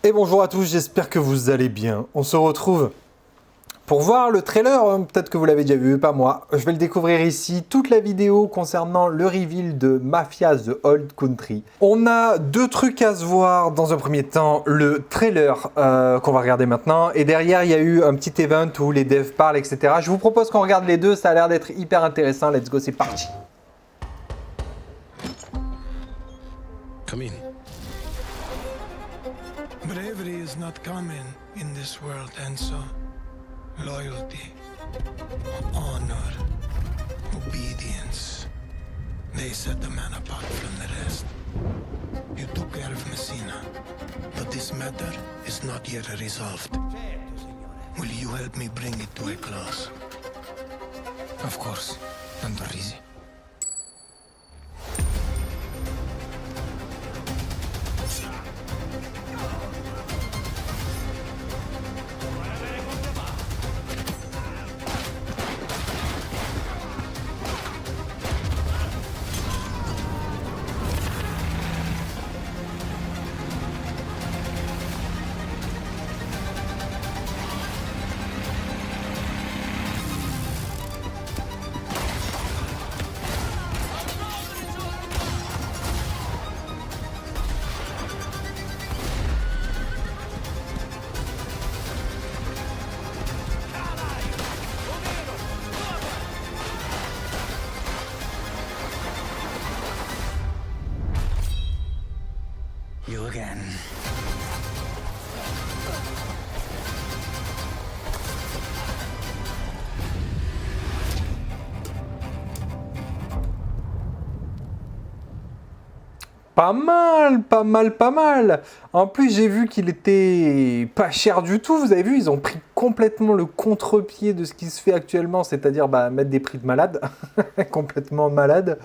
Et bonjour à tous, j'espère que vous allez bien. On se retrouve pour voir le trailer, peut-être que vous l'avez déjà vu, pas moi. Je vais le découvrir ici, toute la vidéo concernant le reveal de Mafia The Old Country. On a deux trucs à se voir. Dans un premier temps, le trailer qu'on va regarder maintenant. Et derrière, il y a eu un petit event où les devs parlent, etc. Je vous propose qu'on regarde les deux, ça a l'air d'être hyper intéressant. Let's go, c'est parti. Come in. Bravery is not common in this world, and so loyalty, honor, obedience, they set the man apart from the rest. You took care of Messina, but this matter is not yet resolved. Will you help me bring it to a close? Of course, under easy. You again. Pas mal, pas mal, pas mal. En plus, j'ai vu qu'il était pas cher du tout. Vous avez vu, ils ont pris complètement le contre-pied de ce qui se fait actuellement, c'est-à-dire mettre des prix de malade, complètement malade.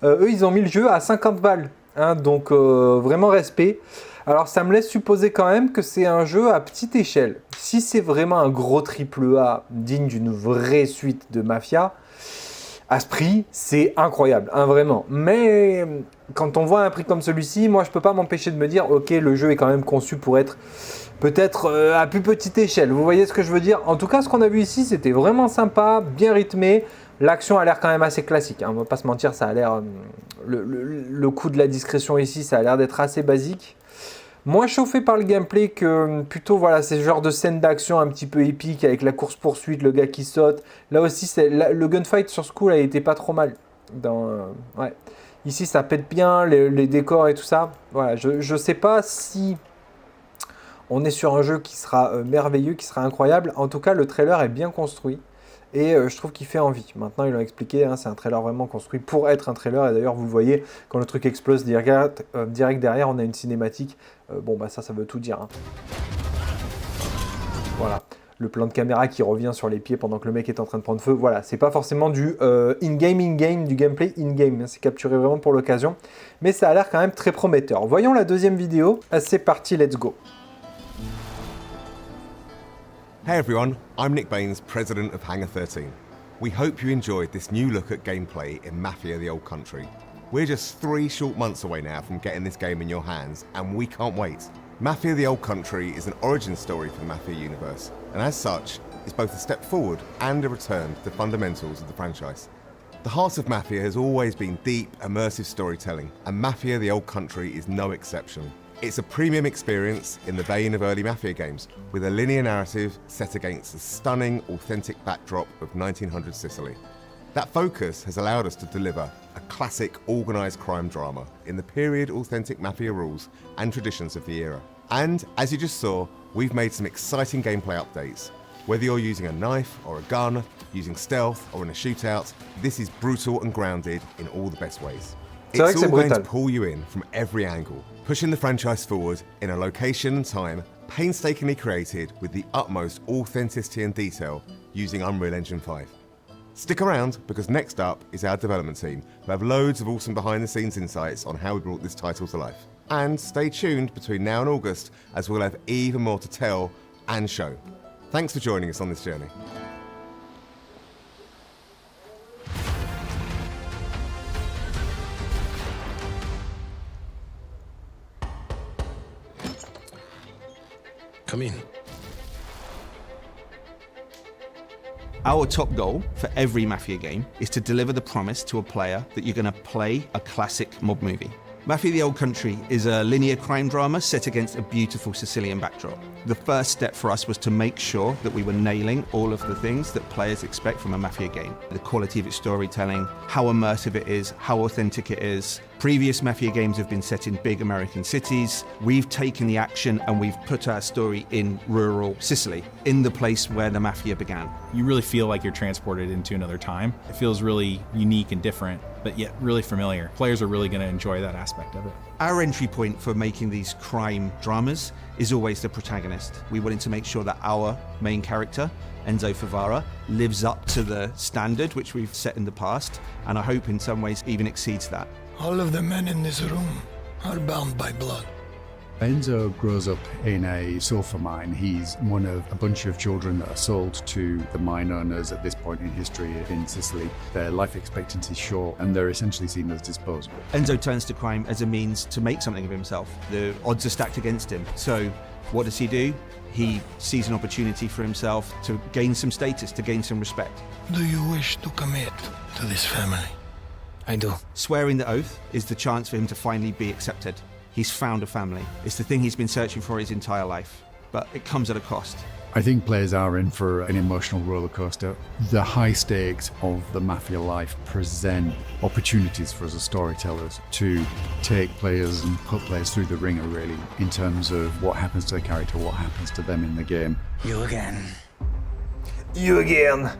Eux, ils ont mis le jeu à 50 balles. Hein, donc, vraiment respect. Alors, ça me laisse supposer quand même que c'est un jeu à petite échelle. Si c'est vraiment un gros triple A digne d'une vraie suite de Mafia, à ce prix, c'est incroyable, hein, vraiment. Mais quand on voit un prix comme celui-ci, moi, je peux pas m'empêcher de me dire, ok, le jeu est quand même conçu pour être peut-être à plus petite échelle. Vous voyez ce que je veux dire? En tout cas, ce qu'on a vu ici, c'était vraiment sympa, bien rythmé. L'action a l'air quand même assez classique, hein, on va pas se mentir, ça a l'air... le coup de la discrétion ici, ça a l'air d'être assez basique. Moins chauffé par le gameplay que plutôt, voilà, c'est ce genre de scène d'action un petit peu épique avec la course-poursuite, le gars qui saute. Là aussi, le gunfight sur ce coup, là, il était pas trop mal. Ouais. Ici, ça pète bien, les décors et tout ça. Voilà, je sais pas si on est sur un jeu qui sera merveilleux, qui sera incroyable. En tout cas, le trailer est bien construit. Et je trouve qu'il fait envie. Maintenant, ils l'ont expliqué, hein, c'est un trailer vraiment construit pour être un trailer. Et d'ailleurs, vous le voyez, quand le truc explose direct derrière, on a une cinématique. Bon, bah ça veut tout dire. Hein. Voilà. Le plan de caméra qui revient sur les pieds pendant que le mec est en train de prendre feu. Voilà, c'est pas forcément du in-game, du gameplay in-game. C'est capturé vraiment pour l'occasion. Mais ça a l'air quand même très prometteur. Voyons la deuxième vidéo. C'est parti, let's go. Hey everyone, I'm Nick Baines, president of Hangar 13. We hope you enjoyed this new look at gameplay in Mafia The Old Country. We're just 3 short months away now from getting this game in your hands, and we can't wait. Mafia The Old Country is an origin story for the Mafia universe, and as such, is both a step forward and a return to the fundamentals of the franchise. The heart of Mafia has always been deep, immersive storytelling, and Mafia The Old Country is no exception. It's a premium experience in the vein of early Mafia games, with a linear narrative set against the stunning, authentic backdrop of 1900 Sicily. That focus has allowed us to deliver a classic organised crime drama in the period authentic Mafia rules and traditions of the era. And, as you just saw, we've made some exciting gameplay updates. Whether you're using a knife or a gun, using stealth or in a shootout, this is brutal and grounded in all the best ways. It's all going to pull you in from every angle, pushing the franchise forward in a location and time painstakingly created with the utmost authenticity and detail using Unreal Engine 5. Stick around, because next up is our development team, who have loads of awesome behind-the-scenes insights on how we brought this title to life. And stay tuned between now and August, as we'll have even more to tell and show. Thanks for joining us on this journey. Come in. Our top goal for every Mafia game is to deliver the promise to a player that you're going to play a classic mob movie. Mafia The Old Country is a linear crime drama set against a beautiful Sicilian backdrop. The first step for us was to make sure that we were nailing all of the things that players expect from a Mafia game. The quality of its storytelling, how immersive it is, how authentic it is. Previous Mafia games have been set in big American cities. We've taken the action and we've put our story in rural Sicily, in the place where the Mafia began. You really feel like you're transported into another time. It feels really unique and different, but yet really familiar. Players are really going to enjoy that aspect of it. Our entry point for making these crime dramas is always the protagonist. We wanted to make sure that our main character, Enzo Favara, lives up to the standard which we've set in the past, and I hope in some ways even exceeds that. All of the men in this room are bound by blood. Enzo grows up in a sulfur mine. He's one of a bunch of children that are sold to the mine owners at this point in history in Sicily. Their life expectancy is short and they're essentially seen as disposable. Enzo turns to crime as a means to make something of himself. The odds are stacked against him. So what does he do? He sees an opportunity for himself to gain some status, to gain some respect. Do you wish to commit to this family? I do. Swearing the oath is the chance for him to finally be accepted. He's found a family. It's the thing he's been searching for his entire life, but it comes at a cost. I think players are in for an emotional roller coaster. The high stakes of the Mafia life present opportunities for us as storytellers to take players and put players through the ringer, really, in terms of what happens to the character, what happens to them in the game. You again. You again.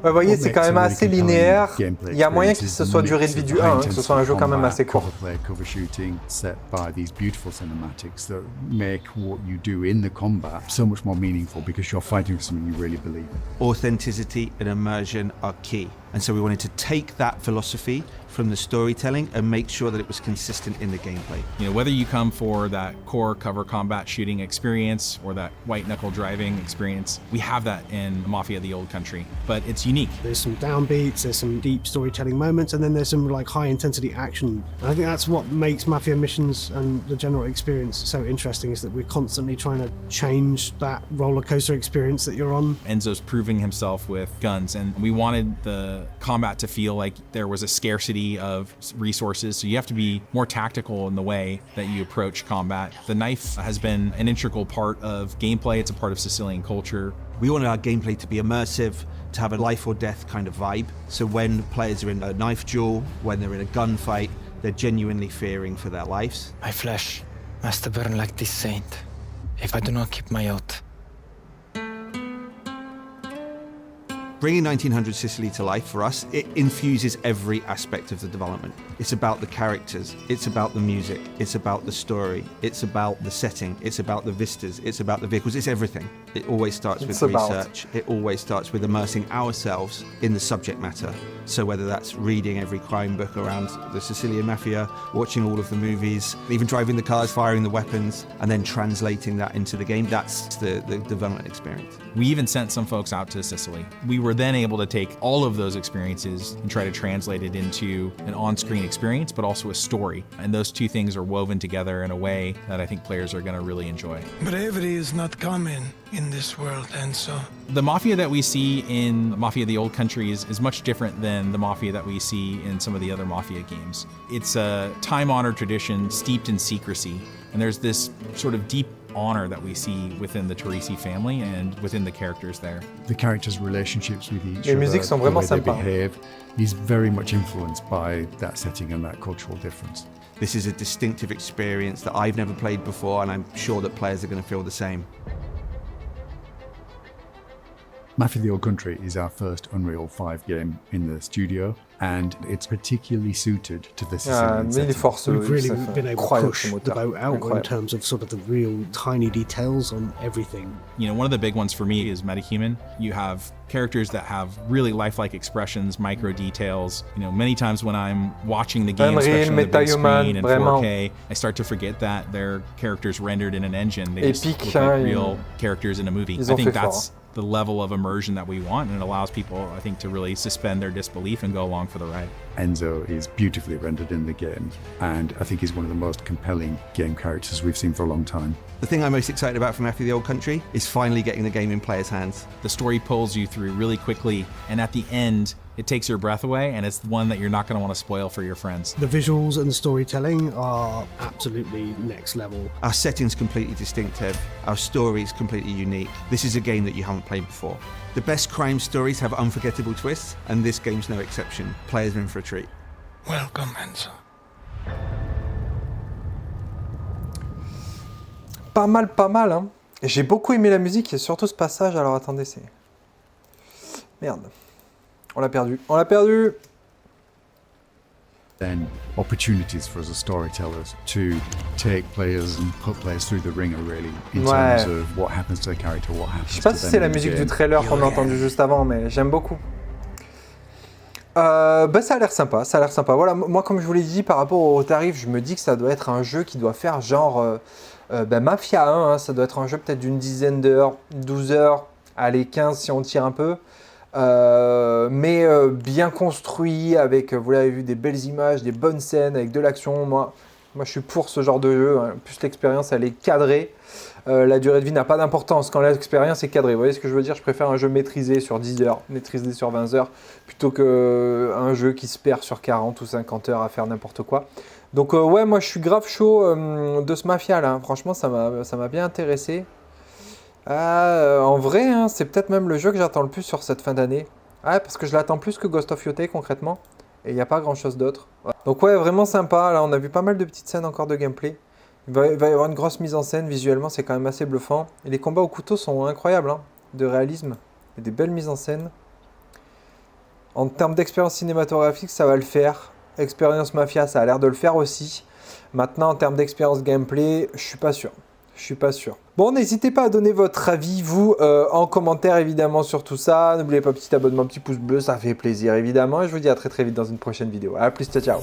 Ouais, vous voyez, c'est quand même assez linéaire. Il y a moyen que ce soit durée de vie du 1, que ce soit un jeu quand même assez court. Cover shooting set by these beautiful cinematics that make what you do in the combat so much more meaningful because you're fighting for something you really believe in. Authenticity and immersion are key. And so we wanted to take that philosophy from the storytelling and make sure that it was consistent in the gameplay. You know, whether you come for that core cover combat shooting experience or that white knuckle driving experience, we have that in Mafia The Old Country, but it's unique. There's some downbeats, there's some deep storytelling moments, and then there's some like high intensity action. And I think that's what makes Mafia missions and the general experience so interesting, is that we're constantly trying to change that roller coaster experience that you're on. Enzo's proving himself with guns, and we wanted the combat to feel like there was a scarcity of resources, so you have to be more tactical in the way that you approach combat. The knife has been an integral part of gameplay. It's a part of Sicilian culture. We wanted our gameplay to be immersive, to have a life or death kind of vibe. So when players are in a knife duel, when they're in a gunfight, they're genuinely fearing for their lives. My flesh must burn like this saint if I do not keep my oath. Bringing 1900 Sicily to life for us, it infuses every aspect of the development. It's about the characters, it's about the music, it's about the story, it's about the setting, it's about the vistas, it's about the vehicles, it's everything. It always starts with research, it always starts with immersing ourselves in the subject matter. So whether that's reading every crime book around the Sicilian Mafia, watching all of the movies, even driving the cars, firing the weapons, and then translating that into the game, that's the development experience. We even sent some folks out to Sicily. We were then able to take all of those experiences and try to translate it into an on-screen experience, but also a story. And those two things are woven together in a way that I think players are going to really enjoy. Bravery is not common in this world, and so The Mafia that we see in Mafia The Old Country is much different than the Mafia that we see in some of the other Mafia games. It's a time-honored tradition steeped in secrecy, and there's this sort of deep honor that we see within the Teresi family and within the characters there. The characters' relationships with each Les other, musiques sont the vraiment way they sympas. behave, is very much influenced by that setting and that cultural difference. This is a distinctive experience that I've never played before, and I'm sure that players are going to feel the same. Mafia The Old Country is our first Unreal 5 game in the studio, and it's particularly suited to the Sicilian Mais il est setting. forceux. We've really ça fait been able to incroyable, push ce the moteur. boat out in Incroyable. terms of sort of the real tiny details on everything. You know, one of the big ones for me is Metahuman. You have characters that have really lifelike expressions, micro details. You know, many times when I'm watching the game, Unreal, especially on the big Metahuman, screen in vraiment. 4K, I start to forget that they're characters rendered in an engine. They just Épique, look like hein, real characters in a movie. ils I ont think fait that's the level of immersion that we want, and it allows people, I think, to really suspend their disbelief and go along for the ride. Enzo is beautifully rendered in the game, and I think he's one of the most compelling game characters we've seen for a long time. The thing I'm most excited about from Mafia The Old Country is finally getting the game in players' hands. The story pulls you through really quickly, and at the end, it takes your breath away, and it's one that you're not going to want to spoil for your friends. The visuals and the storytelling are absolutely next level. Our setting's completely distinctive, our story's completely unique. This is a game that you haven't played before. The best crime stories have unforgettable twists, and this game's no exception. Players are in for a treat. Welcome, Enzo. Pas mal, hein. J'ai beaucoup aimé la musique et surtout ce passage, alors attendez, c'est... Merde. On l'a perdu. Then opportunities for us as storytellers to take players and put players through the ringer, really, in terms of what happens to the character, what happens Je sais pas to si them c'est la in the musique game. du trailer qu'on a entendu juste avant, mais j'aime beaucoup. Ça a l'air sympa, Voilà, moi comme je vous l'ai dit, par rapport au tarif, je me dis que ça doit être un jeu qui doit faire genre Mafia 1, hein, ça doit être un jeu peut-être d'une dizaine d'heures, 12 heures, allez 15 si on tire un peu. Mais bien construit, avec, vous l'avez vu, des belles images, des bonnes scènes, avec de l'action. Moi, je suis pour ce genre de jeu. Hein. En plus, l'expérience, elle est cadrée. La durée de vie n'a pas d'importance quand l'expérience est cadrée. Vous voyez ce que je veux dire? Je préfère un jeu maîtrisé sur 10 heures, maîtrisé sur 20 heures, plutôt qu'un jeu qui se perd sur 40 ou 50 heures à faire n'importe quoi. Donc ouais, moi, je suis grave chaud de ce Mafia, là. Franchement, ça m'a bien intéressé. En vrai, hein, c'est peut-être même le jeu que j'attends le plus sur cette fin d'année. Ouais, parce que je l'attends plus que Ghost of Yotei concrètement. Et il n'y a pas grand chose d'autre. Ouais. Donc ouais, vraiment sympa. Là, on a vu pas mal de petites scènes encore de gameplay. Il va y avoir une grosse mise en scène. Visuellement, c'est quand même assez bluffant. Et les combats au couteau sont incroyables, hein, de réalisme. Et des belles mises en scène. En termes d'expérience cinématographique, ça va le faire. Expérience Mafia, ça a l'air de le faire aussi. Maintenant, en termes d'expérience gameplay, je suis pas sûr. Bon, n'hésitez pas à donner votre avis, vous, en commentaire, évidemment, sur tout ça. N'oubliez pas, petit abonnement, petit pouce bleu, ça fait plaisir, évidemment. Et je vous dis à très vite dans une prochaine vidéo. À plus, ciao, ciao.